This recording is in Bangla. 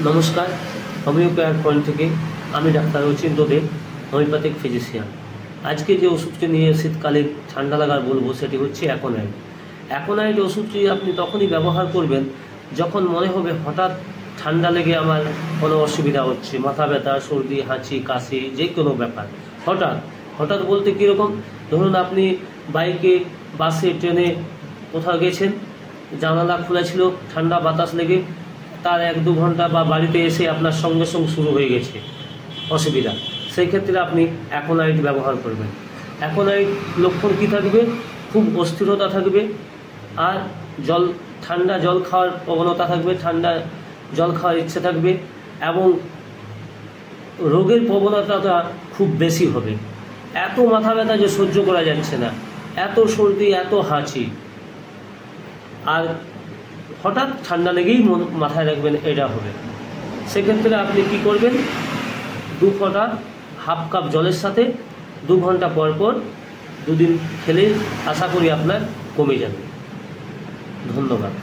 নমস্কার, হোমিও কেয়ার পয়েন্ট থেকে আমি ডাক্তার অচিন্ত্য দেব, হোমিওপ্যাথিক ফিজিশিয়ান। আজকে যে ওষুধটি নিয়ে শীতকালে ঠান্ডা লাগার বলবো সেটি হচ্ছে অ্যাকোনাইট। অ্যাকোনাইট ওষুধটি আপনি তখনই ব্যবহার করবেন যখন মনে হবে হঠাৎ ঠান্ডা লেগে আমার কোনো অসুবিধা হচ্ছে, মাথা ব্যথা, সর্দি, হাঁচি, কাশি, যে কোনো ব্যাপার। হঠাৎ হঠাৎ বলতে কীরকম, ধরুন আপনি বাইকে, বাসে, ট্রেনে কোথাও গেছেন, জানালা খোলা ছিল, ঠান্ডা বাতাস লেগে তার 1-2 ঘন্টা বা বাড়িতে এসে আপনার সঙ্গে সঙ্গে শুরু হয়ে গেছে অসুবিধা, সেই ক্ষেত্রে আপনি অ্যাকোনাইট ব্যবহার করবেন। অ্যাকোনাইট লক্ষণ কী থাকবে? খুব অস্থিরতা থাকবে, আর ঠান্ডা জল খাওয়ার প্রবণতা থাকবে, ঠান্ডা জল খাওয়ার ইচ্ছে থাকবে, এবং রোগের প্রবণতাটা খুব বেশি হবে। এত মাথা ব্যথা যে সহ্য করা যাচ্ছে না, এত সর্দি, এত হাঁচি, আর হঠাৎ ঠান্ডা লেগেই মাথায় রাখবেন এটা হবে। সেক্ষেত্রে আপনি কি করবেন? 2 ফোঁটা 1/2 কাপ জলের সাথে 2 ঘন্টা পর পর 2 দিন খেলে আশা করি আপনার কমে যাবে। ধন্যবাদ।